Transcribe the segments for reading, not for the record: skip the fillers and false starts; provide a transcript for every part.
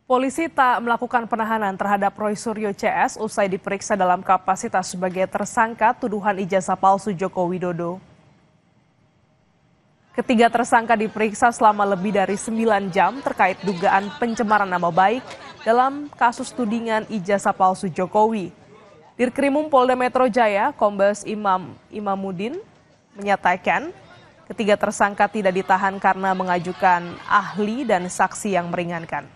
Polisi tak melakukan penahanan terhadap Roy Suryo CS usai diperiksa dalam kapasitas sebagai tersangka tuduhan ijazah palsu Joko Widodo. Ketiga tersangka diperiksa selama lebih dari 9 jam terkait dugaan pencemaran nama baik dalam kasus tudingan ijazah palsu Jokowi. Dirkrimum Polda Metro Jaya, Kombes Imamuddin menyatakan ketiga tersangka tidak ditahan karena mengajukan ahli dan saksi yang meringankan.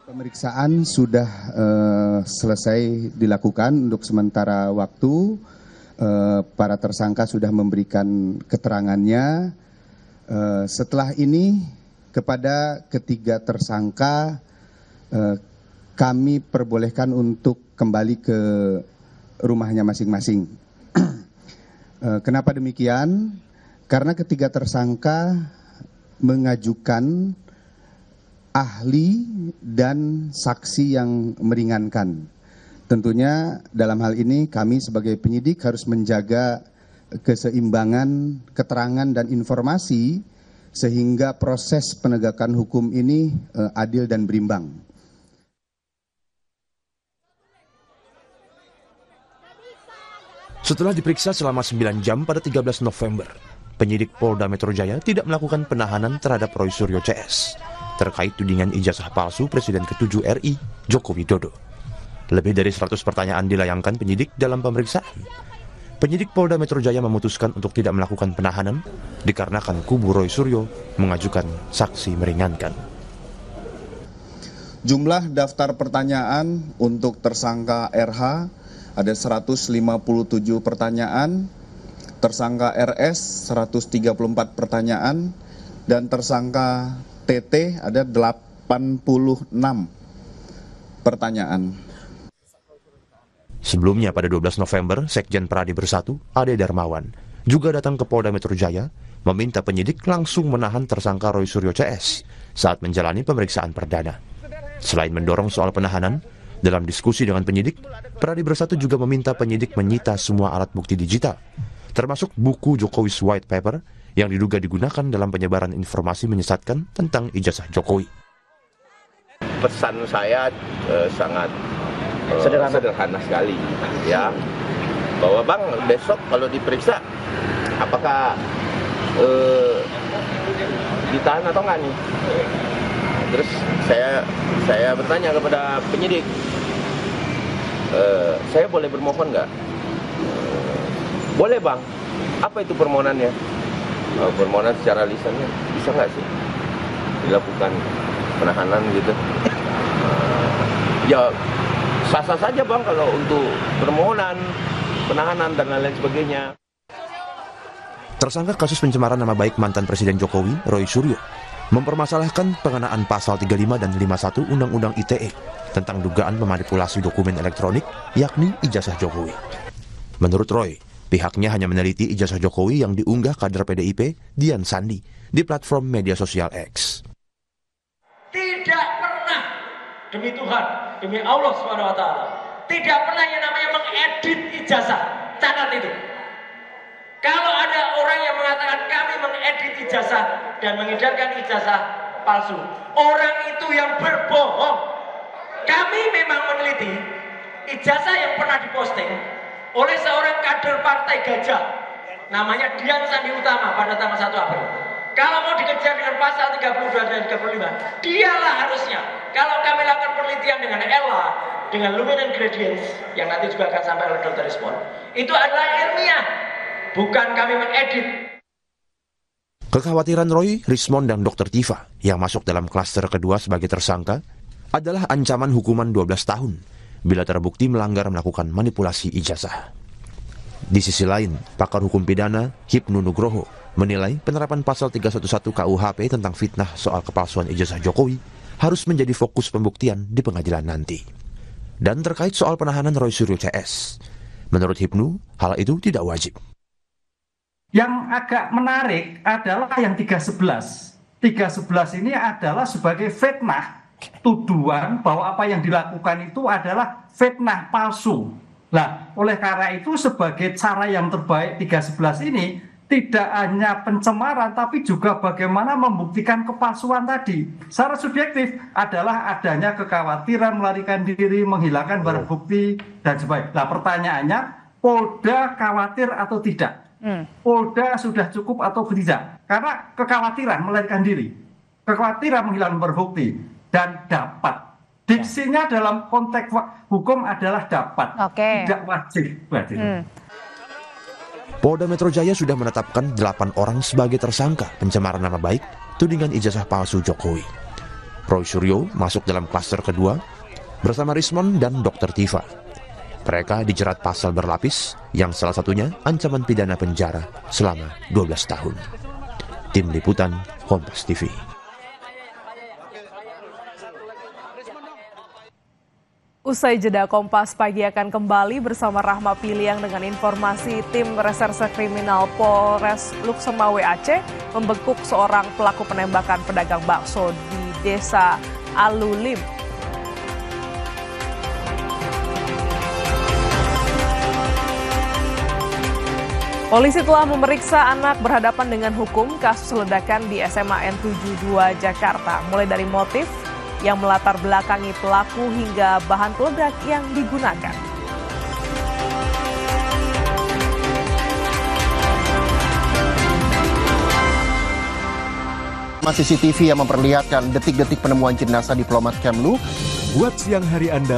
Pemeriksaan sudah selesai dilakukan untuk sementara waktu. Para tersangka sudah memberikan keterangannya. Setelah ini kepada ketiga tersangka kami perbolehkan untuk kembali ke rumahnya masing-masing. Kenapa demikian? Karena ketiga tersangka mengajukan ahli dan saksi yang meringankan. Tentunya dalam hal ini kami sebagai penyidik harus menjaga keseimbangan keterangan dan informasi sehingga proses penegakan hukum ini adil dan berimbang. Setelah diperiksa selama 9 jam pada 13 November, penyidik Polda Metro Jaya tidak melakukan penahanan terhadap Roy Suryo CS terkait tudingan ijazah palsu Presiden ke-7 RI, Joko Widodo. Lebih dari 100 pertanyaan dilayangkan penyidik dalam pemeriksaan. Penyidik Polda Metro Jaya memutuskan untuk tidak melakukan penahanan dikarenakan kubu Roy Suryo mengajukan saksi meringankan. Jumlah daftar pertanyaan untuk tersangka RH ada 157 pertanyaan, tersangka RS 134 pertanyaan, dan tersangka TT ada 86 pertanyaan. Sebelumnya pada 12 November, Sekjen Pradi Bersatu, Ade Darmawan, juga datang ke Polda Metro Jaya meminta penyidik langsung menahan tersangka Roy Suryo CS saat menjalani pemeriksaan perdana. Selain mendorong soal penahanan, dalam diskusi dengan penyidik, Pradi Bersatu juga meminta penyidik menyita semua alat bukti digital, termasuk buku Jokowi's White Paper yang diduga digunakan dalam penyebaran informasi menyesatkan tentang ijazah Jokowi. Pesan saya sangat sederhana sekali, ya, bahwa Bang besok kalau diperiksa apakah ditahan atau enggak nih? Terus saya bertanya kepada penyidik, saya boleh bermohon nggak? Boleh Bang. Apa itu permohonannya? Permohonan secara lisannya bisa nggak sih dilakukan penahanan gitu? Ya sah-sah saja Bang kalau untuk permohonan, penahanan dan lain-lain sebagainya. Tersangka kasus pencemaran nama baik mantan Presiden Jokowi, Roy Suryo, mempermasalahkan pengenaan pasal 35 dan 51 Undang-Undang ITE tentang dugaan memanipulasi dokumen elektronik, yakni ijazah Jokowi. Menurut Roy, pihaknya hanya meneliti ijazah Jokowi yang diunggah kader PDIP, Dian Sandi, di platform media sosial X. Tidak pernah, demi Tuhan, demi Allah SWT, tidak pernah yang namanya mengedit ijazah, catat itu. Kalau ada orang yang mengatakan kami mengedit ijazah dan mengedarkan ijazah palsu, orang itu yang berbohong. Kami memang meneliti ijazah yang pernah diposting oleh seorang kader Partai Gajah, namanya Dian Sandi Utama pada tanggal 1 April. Kalau mau dikejar dengan pasal 32 dan 35, dialah harusnya. Kalau kami lakukan penelitian dengan Ella, dengan luminance gradients, yang nanti juga akan sampai oleh Dr. Respon, itu adalah ilmiah, bukan kami mengedit. Kekhawatiran Roy, Rismon, dan Dr. Tifa yang masuk dalam klaster kedua sebagai tersangka adalah ancaman hukuman 12 tahun bila terbukti melanggar melakukan manipulasi ijazah. Di sisi lain, pakar hukum pidana Hipnu Nugroho menilai penerapan pasal 311 KUHP tentang fitnah soal kepalsuan ijazah Jokowi harus menjadi fokus pembuktian di pengadilan nanti. Dan terkait soal penahanan Roy Suryo CS, menurut Hipnu, hal itu tidak wajib. Yang agak menarik adalah yang 311. 311 ini adalah sebagai fitnah, tuduhan bahwa apa yang dilakukan itu adalah fitnah palsu. Nah, oleh karena itu sebagai cara yang terbaik 311 ini tidak hanya pencemaran tapi juga bagaimana membuktikan kepalsuan tadi. Secara subjektif adalah adanya kekhawatiran melarikan diri, menghilangkan barang bukti dan sebagainya. Nah, pertanyaannya, Polda khawatir atau tidak? Polda sudah cukup atau tidak? Karena kekhawatiran melarikan diri, kekhawatiran menghilangkan barang bukti dan dapat. Diksinya dalam konteks hukum adalah dapat, tidak wajib. Polda Metro Jaya sudah menetapkan 8 orang sebagai tersangka pencemaran nama baik tudingan ijazah palsu Jokowi. Roy Suryo masuk dalam klaster kedua bersama Rismon dan Dr. Tifa. Mereka dijerat pasal berlapis yang salah satunya ancaman pidana penjara selama 12 tahun. Tim Liputan Kompas TV. Usai jeda, Kompas Pagi akan kembali bersama Rahma Piliang dengan informasi tim Reserse Kriminal Polres Luksemawe Aceh membekuk seorang pelaku penembakan pedagang bakso di Desa Alulim. Polisi telah memeriksa anak berhadapan dengan hukum kasus ledakan di SMA N72 Jakarta, mulai dari motif yang melatar belakangi pelaku hingga bahan peledak yang digunakan. CCTV yang memperlihatkan detik-detik penemuan jenazah diplomat Kemlu. Buat siang hari Anda